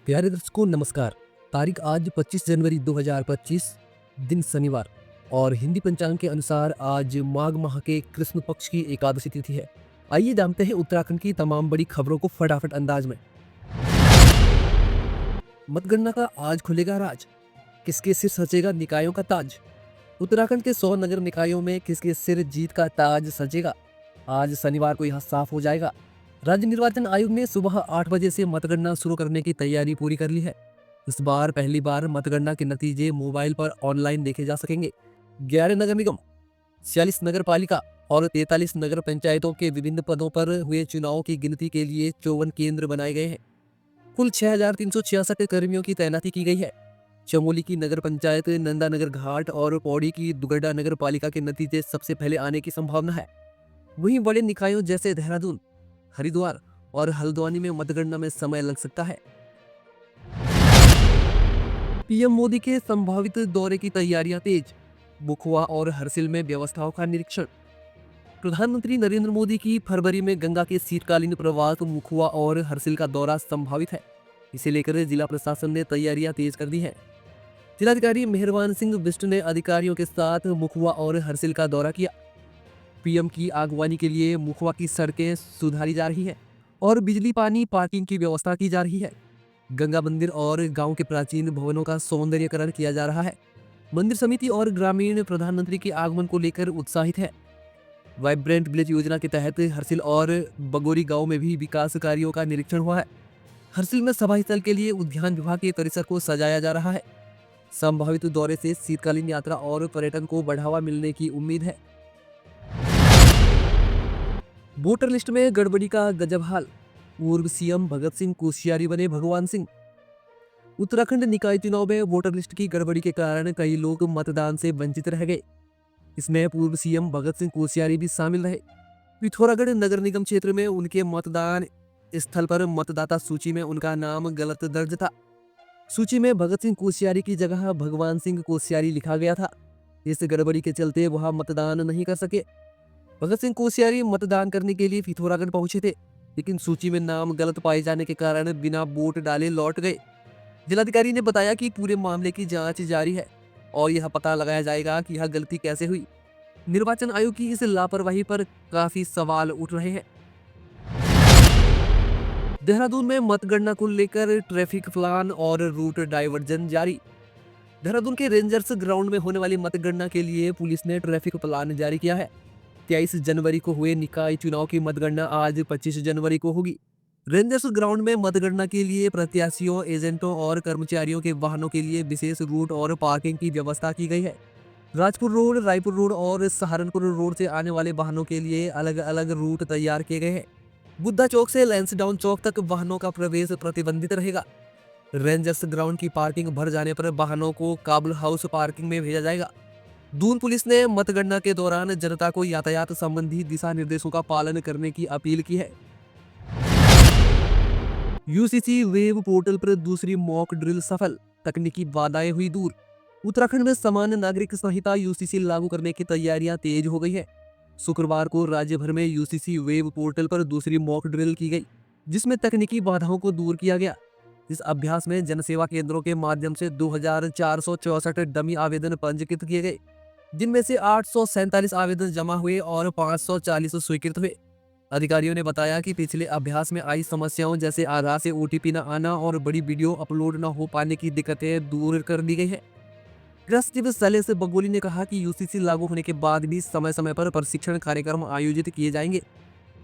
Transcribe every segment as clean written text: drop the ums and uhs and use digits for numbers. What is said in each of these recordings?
प्यारे दर्शकों नमस्कार। तारीख आज 25 जनवरी 2025, दिन शनिवार और हिंदी पंचांग के अनुसार आज माघ माह के कृष्ण पक्ष की एकादशी तिथि है। आइए जानते हैं उत्तराखंड की तमाम बड़ी खबरों को फटाफट अंदाज में। मतगणना का आज खुलेगा राज, किसके सिर सजेगा निकायों का ताज। उत्तराखंड के 100 नगर निकायों में किसके सिर जीत का ताज सजेगा, आज शनिवार को यह साफ हो जाएगा। राज्य निर्वाचन आयोग ने सुबह 8 बजे से मतगणना शुरू करने की तैयारी पूरी कर ली है। इस बार पहली बार मतगणना के नतीजे मोबाइल पर ऑनलाइन देखे जा सकेंगे। 11 नगर निगम, 46 नगर पालिका और 43 नगर पंचायतों के विभिन्न पदों पर हुए चुनावों की गिनती के लिए 54 केंद्र बनाए गए हैं। कुल 6,366 कर्मियों की तैनाती की गई है। चमोली की नगर पंचायत, नंदा नगर घाट और पौड़ी की दुगड्डा नगर पालिका के नतीजे सबसे पहले आने की संभावना है। वहीं बड़े निकायों जैसे देहरादून, हरिद्वार और हल्द्वानी में मतगणना में समय लग सकता है। पीएम मोदी के संभावित दौरे की तैयारियां तेज, बुखवा और हरसिल में व्यवस्थाओं का निरीक्षण। प्रधानमंत्री नरेंद्र मोदी की फरवरी में गंगा के शीतकालीन प्रवास मुखुआ और हरसिल का दौरा संभावित है। इसे लेकर जिला प्रशासन ने तैयारियां तेज कर दी हैं। जिलाधिकारी मेहरबान सिंह बिष्ट ने अधिकारियों के साथ मुखुआ और हरसिल का दौरा किया। पीएम की अगवानी के लिए मुखवा की सड़कें सुधारी जा रही है और बिजली, पानी, पार्किंग की व्यवस्था की जा रही है। गंगा मंदिर और गांव के प्राचीन भवनों का सौंदर्यीकरण किया जा रहा है। मंदिर समिति और ग्रामीण प्रधानमंत्री के आगमन को लेकर उत्साहित है। वाइब्रेंट विलेज योजना के तहत हरसिल और बगोरी गांव में भी विकास कार्यों का निरीक्षण हुआ है। हरसिल में सभा स्थल के लिए उद्यान विभाग के परिसर को सजाया जा रहा है। संभावित दौरे से शीतकालीन यात्रा और पर्यटन को बढ़ावा मिलने की उम्मीद है। वोटर लिस्ट में गड़बड़ी का गजब हाल, पूर्व सीएम भगत सिंह कोश्यारी बने भगवान सिंह। उत्तराखंड निकाय चुनाव में वोटर लिस्ट की गड़बड़ी के कारण कई लोग मतदान से वंचित रह गए। इसमें पूर्व सीएम भगत सिंह कोश्यारी भी शामिल रहे। पिथौरागढ़ नगर निगम क्षेत्र में उनके मतदान स्थल पर मतदाता सूची में उनका नाम गलत दर्ज था। सूची में भगत सिंह कोश्यारी की जगह भगवान सिंह कोश्यारी लिखा गया था। इस गड़बड़ी के चलते वह मतदान नहीं कर सके। भगत सिंह कोश्यारी मतदान करने के लिए पिथौरागढ़ पहुंचे थे, लेकिन सूची में नाम गलत पाए जाने के कारण बिना वोट डाले लौट गए। जिलाधिकारी ने बताया कि पूरे मामले की जांच जारी है और यह पता लगाया जाएगा कि यह गलती कैसे हुई। निर्वाचन आयोग की इस लापरवाही पर काफी सवाल उठ रहे हैं। देहरादून में मतगणना को लेकर ट्रैफिक प्लान और रूट डाइवर्जन जारी। देहरादून के रेंजर्स ग्राउंड में होने वाली मतगणना के लिए पुलिस ने ट्रैफिक प्लान जारी किया है। 23 जनवरी को हुए निकाय चुनाव की मतगणना आज 25 जनवरी को होगी। रेंजर्स ग्राउंड में मतगणना के लिए प्रत्याशियों, एजेंटों और कर्मचारियों के वाहनों के लिए विशेष रूट और पार्किंग की व्यवस्था की गई है। राजपुर रोड, रायपुर रोड और सहारनपुर रोड से आने वाले वाहनों के लिए अलग अलग रूट तैयार किए गए हैं। बुद्धा चौक से लैंसडाउन चौक तक वाहनों का प्रवेश प्रतिबंधित रहेगा। रेंजर्स ग्राउंड की पार्किंग भर जाने पर वाहनों को काबुल हाउस पार्किंग में भेजा जाएगा। दून पुलिस ने मतगणना के दौरान जनता को यातायात संबंधी दिशा निर्देशों का पालन करने की अपील की है। यूसीसी वेब पोर्टल पर दूसरी मॉक ड्रिल सफल, तकनीकी बाधाएं हुई दूर। उत्तराखंड में सामान्य नागरिक संहिता यूसीसी लागू करने की तैयारियां तेज हो गई है। शुक्रवार को राज्य भर में यूसीसी वेब पोर्टल पर दूसरी मॉक ड्रिल की गई, जिसमें तकनीकी बाधाओं को दूर किया गया। इस अभ्यास में जनसेवा केंद्रों के माध्यम से 2464 डमी आवेदन पंजीकृत किए गए, जिनमें से 847 आवेदन जमा हुए और 540 स्वीकृत हुए। अधिकारियों ने बताया कि पिछले अभ्यास में आई समस्याओं जैसे आधार से ओटीपी न आना और बड़ी वीडियो अपलोड न हो पाने की दिक्कतें दूर कर दी गई है। गृह सचिव शैलेश बगोली ने कहा कि यूसीसी लागू होने के बाद भी समय समय पर प्रशिक्षण कार्यक्रम आयोजित किए जाएंगे।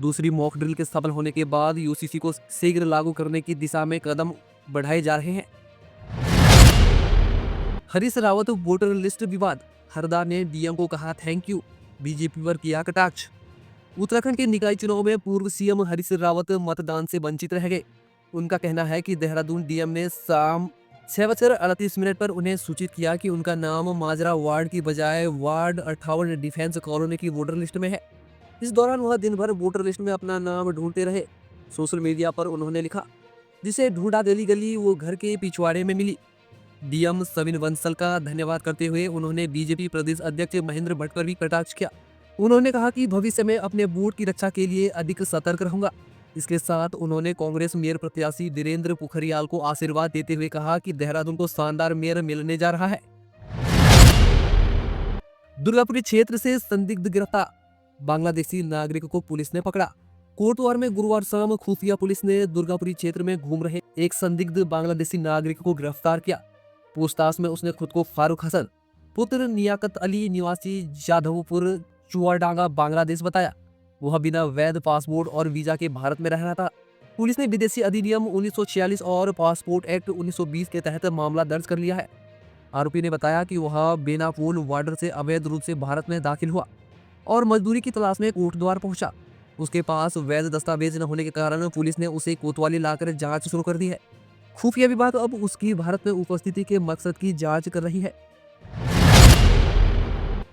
दूसरी मॉक ड्रिल के सफल होने के बाद यूसीसी को शीघ्र लागू करने की दिशा में कदम बढ़ाए जा रहे हैं। हरीश रावत वोटर लिस्ट विवाद, हरदा ने डीएम को कहा थैंक यू, बीजेपी पर किया कटाक्ष। उत्तराखंड के निकाय चुनाव में पूर्व सीएम हरीश रावत मतदान से वंचित रह गए। उनका कहना है कि देहरादून डीएम ने शाम 6:38 पर उन्हें सूचित किया कि उनका नाम माजरा वार्ड की बजाय वार्ड 58 डिफेंस कॉलोनी की वोटर लिस्ट में है। इस दौरान वह दिन भर वोटर लिस्ट में अपना नाम ढूंढते रहे। सोशल मीडिया पर उन्होंने लिखा, जिसे ढूंढा गली गली वो घर के पिछवाड़े में मिली। डीएम सविन बंसल का धन्यवाद करते हुए उन्होंने बीजेपी प्रदेश अध्यक्ष महेंद्र भट्ट पर भी कटाक्ष किया। उन्होंने कहा कि भविष्य में अपने वोट की रक्षा के लिए अधिक सतर्क रहूंगा। इसके साथ उन्होंने कांग्रेस मेयर प्रत्याशी धीरेन्द्र पोखरियाल को आशीर्वाद देते हुए कहा कि देहरादून को शानदार मेयर मिलने जा रहा है। दुर्गापुरी क्षेत्र से संदिग्ध गिरफ्तार, बांग्लादेशी नागरिक को पुलिस ने पकड़ा। कोटद्वार में गुरुवार शाम खुफिया पुलिस ने दुर्गापुरी क्षेत्र में घूम रहे एक संदिग्ध बांग्लादेशी नागरिक को गिरफ्तार किया। पूछताछ में उसने खुद को फारूक हसन पुत्र नियाकत अली निवासी जाधवपुर चुआडांगा बांग्लादेश बताया। वह बिना वैध पासपोर्ट और वीजा के भारत में रह रहा था। पुलिस ने विदेशी अधिनियम 1946 और पासपोर्ट एक्ट 1920 के तहत मामला दर्ज कर लिया है। आरोपी ने बताया कि वह बेनापोल बॉर्डर से अवैध रूप से भारत में दाखिल हुआ और मजदूरी की तलाश में कोटद्वार पहुंचा। उसके पास वैध दस्तावेज न होने के कारण पुलिस ने उसे कोतवाली लाकर जांच शुरू कर दी है। खुफिया विभाग अब उसकी भारत में उपस्थिति के मकसद की जांच कर रही है।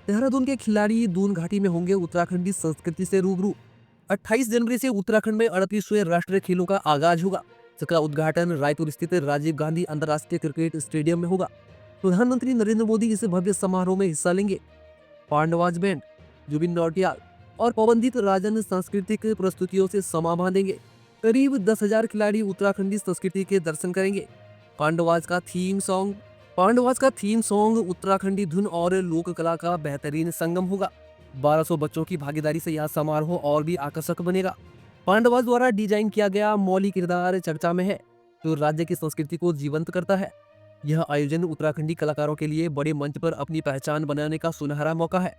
देहरादून के खिलाड़ी दून घाटी में होंगे उत्तराखंडी संस्कृति से रूबरू। 28 जनवरी से उत्तराखंड में 38वें राष्ट्रीय खेलों का आगाज होगा, जिसका उद्घाटन रायपुर स्थित राजीव गांधी अंतर्राष्ट्रीय क्रिकेट स्टेडियम में होगा। प्रधानमंत्री नरेंद्र मोदी इस भव्य समारोह में हिस्सा लेंगे। पांडवाज बैंड, जुबिन नौटियाल और पवनदीप राजन सांस्कृतिक प्रस्तुतियों से समा बांधेंगे। करीब 10,000 खिलाड़ी उत्तराखंडी संस्कृति के दर्शन करेंगे। पांडवाज का थीम सॉन्ग उत्तराखंडी धुन और लोक कला का बेहतरीन संगम होगा। 1200 बच्चों की भागीदारी से यह समारोह और भी आकर्षक बनेगा। पांडवाज द्वारा डिजाइन किया गया मौलिक किरदार चर्चा में है, जो राज्य की संस्कृति को जीवंत करता है। यह आयोजन उत्तराखंडी कलाकारों के लिए बड़े मंच पर अपनी पहचान बनाने का सुनहरा मौका है।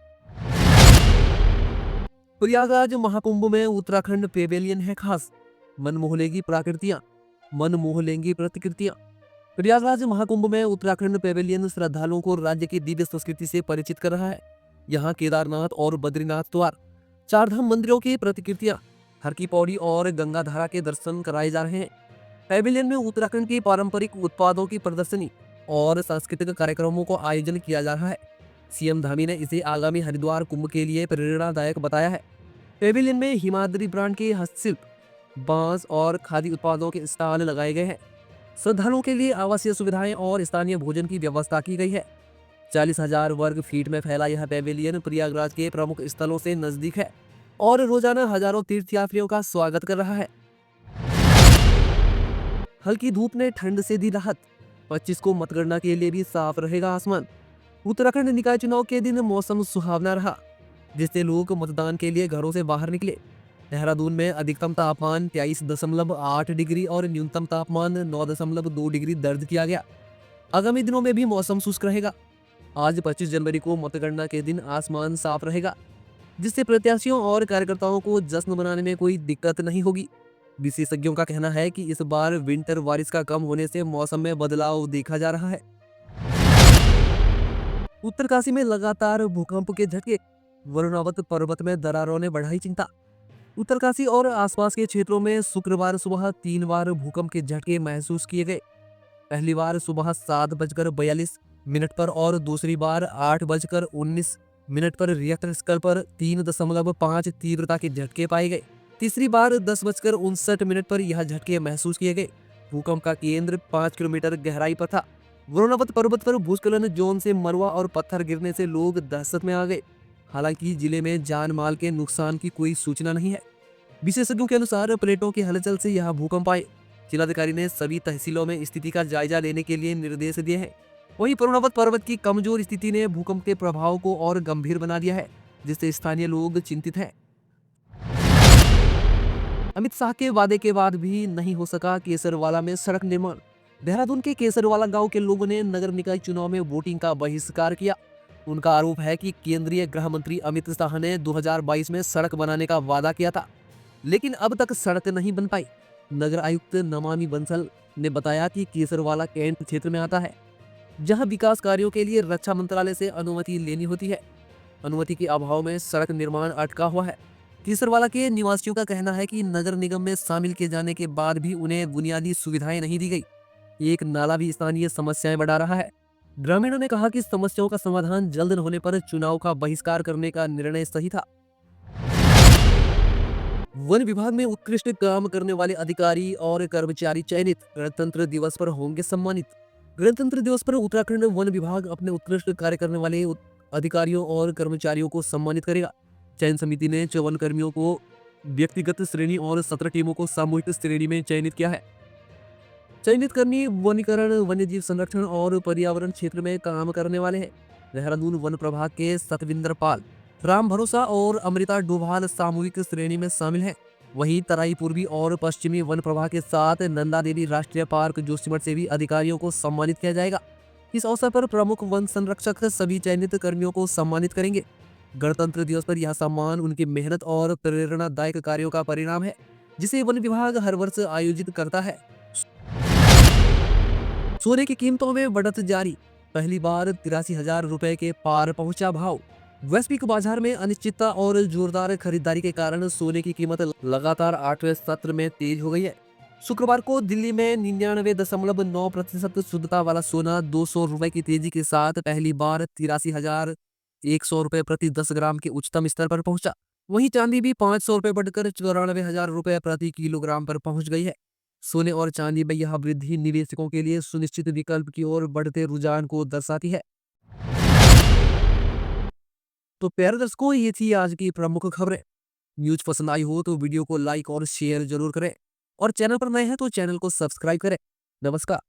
प्रयागराज महाकुंभ में उत्तराखंड पेवेलियन है खास, मन मोह लेंगी प्रतिकृतियां। प्रयागराज महाकुंभ में उत्तराखंड पेवेलियन श्रद्धालुओं को राज्य की दिव्य संस्कृति से परिचित कर रहा है। यहाँ केदारनाथ और बद्रीनाथ द्वार, चारधाम मंदिरों की प्रतिकृतियां, हर की पौड़ी और गंगाधारा के दर्शन कराए जा रहे हैं। पेवेलियन में उत्तराखंड के पारंपरिक उत्पादों की प्रदर्शनी और सांस्कृतिक कार्यक्रमों को आयोजन किया जा रहा है। सीएम धामी ने इसे आगामी हरिद्वार कुंभ के लिए प्रेरणादायक बताया है। पेवेलियन में हिमाद्री ब्रांड के हस्तशिल्प, बांस और खादी उत्पादों के स्टॉल लगाए गए हैं। श्रद्धालुओं के लिए आवासीय सुविधाएं और स्थानीय भोजन की व्यवस्था की गई है। 40,000 वर्ग फीट में फैला यह पेवेलियन प्रयागराज के प्रमुख स्थलों से नजदीक है और रोजाना हजारों तीर्थयात्रियों का स्वागत कर रहा है। हल्की धूप ने ठंड से दी राहत, 25 को मतगणना के लिए भी साफ रहेगा आसमान। उत्तराखंड निकाय चुनाव के दिन मौसम सुहावना रहा, जिससे लोग मतदान के लिए घरों से बाहर निकले। देहरादून में अधिकतम तापमान 23.8 डिग्री और न्यूनतम तापमान 9.2 डिग्री दर्ज किया गया। आगामी दिनों में भी मौसम शुष्क रहेगा। आज 25 जनवरी को मतगणना के दिन आसमान साफ रहेगा, जिससे प्रत्याशियों और कार्यकर्ताओं को जश्न मनाने में कोई दिक्कत नहीं होगी। विशेषज्ञों का कहना है कि इस बार विंटर बारिश का कम होने से मौसम में बदलाव देखा जा रहा है। उत्तरकाशी में लगातार भूकंप के झटके, वरुणावत पर्वत में दरारों ने बढ़ाई चिंता। उत्तरकाशी और आसपास के क्षेत्रों में शुक्रवार सुबह 3 बार भूकंप के झटके महसूस किए गए। पहली बार सुबह 7:42 पर और दूसरी बार 8:19 पर रिएक्टर स्केल पर 3.5 तीव्रता के झटके पाए गए। तीसरी बार 10:59 पर यह झटके महसूस किए गए। भूकंप का केंद्र 5 किलोमीटर गहराई पर था। वरुणावत पर्वत पर भूस्खलन जोन से मलबा और पत्थर गिरने से लोग दहशत में आ गए। हालांकि जिले में जान माल के नुकसान की कोई सूचना नहीं है। विशेषज्ञों के अनुसार प्लेटों की हलचल से यह भूकंप आए। जिलाधिकारी ने सभी तहसीलों में स्थिति का जायजा लेने के लिए निर्देश दिए हैं। वहीं वरुणावत पर्वत की कमजोर स्थिति ने भूकंप के प्रभाव को और गंभीर बना दिया है, जिससे स्थानीय लोग चिंतित हैं। अमित शाह के वादे के बाद भी नहीं हो सका केसरवाला में सड़क निर्माण। देहरादून के केसरवाला गांव के लोगों ने नगर निकाय चुनाव में वोटिंग का बहिष्कार किया। उनका आरोप है कि केंद्रीय गृह मंत्री अमित शाह ने 2022 में सड़क बनाने का वादा किया था, लेकिन अब तक सड़क नहीं बन पाई। नगर आयुक्त नमामि बंसल ने बताया कि केसरवाला कैंट क्षेत्र में आता है, जहां विकास कार्यों के लिए रक्षा मंत्रालय से अनुमति लेनी होती है। अनुमति के अभाव में सड़क निर्माण अटका हुआ है। केसरवाला के निवासियों का कहना है कि नगर निगम में शामिल किए जाने के बाद भी उन्हें बुनियादी सुविधाएं नहीं दी गई। एक नाला भी स्थानीय समस्याएं बढ़ा रहा है। ग्रामीणों ने कहा कि समस्याओं का समाधान जल्द न होने पर चुनाव का बहिष्कार करने का निर्णय सही था। वन विभाग में उत्कृष्ट काम करने वाले अधिकारी और कर्मचारी चयनित, गणतंत्र दिवस पर होंगे सम्मानित। गणतंत्र दिवस पर उत्तराखंड वन विभाग अपने उत्कृष्ट कार्य करने वाले अधिकारियों और कर्मचारियों को सम्मानित करेगा। चयन समिति ने 54 कर्मियों को व्यक्तिगत श्रेणी और 17 टीमों को सामूहिक श्रेणी में चयनित किया है। चयनित कर्मी वनीकरण, वन्यजीव संरक्षण और पर्यावरण क्षेत्र में काम करने वाले हैं। देहरादून वन प्रभाग के सतविंदर पाल, राम भरोसा और अमृता डोभाल सामूहिक श्रेणी में शामिल हैं। वहीं तराई पूर्वी और पश्चिमी वन प्रभाग के साथ नंदा देवी राष्ट्रीय पार्क जोशीमठ से भी अधिकारियों को सम्मानित किया जाएगा। इस अवसर पर प्रमुख वन संरक्षक सभी चयनित कर्मियों को सम्मानित करेंगे। गणतंत्र दिवस पर यह सम्मान उनकी मेहनत और प्रेरणादायक कार्यों का परिणाम है, जिसे वन विभाग हर वर्ष आयोजित करता है। सोने की कीमतों में बढ़त जारी, पहली बार 83,000 रुपए के पार पहुंचा भाव। वैश्विक बाजार में अनिश्चितता और जोरदार खरीदारी के कारण सोने की कीमत लगातार 8वें सत्र में तेज हो गई है। शुक्रवार को दिल्ली में 99.9% शुद्धता वाला सोना 200 रुपए की तेजी के साथ पहली बार 83,100 रुपए प्रति 10 ग्राम के उच्चतम स्तर पर पहुंचा। वहीं चांदी भी 500 रुपए बढ़कर 94,000 रुपए प्रति किलोग्राम पर पहुंच गई है। सोने और चांदी में यह वृद्धि निवेशकों के लिए सुनिश्चित विकल्प की ओर बढ़ते रुझान को दर्शाती है। तो प्यारे दर्शकों, ये थी आज की प्रमुख खबरें। न्यूज पसंद आई हो तो वीडियो को लाइक और शेयर जरूर करें और चैनल पर नए हैं तो चैनल को सब्सक्राइब करें। नमस्कार।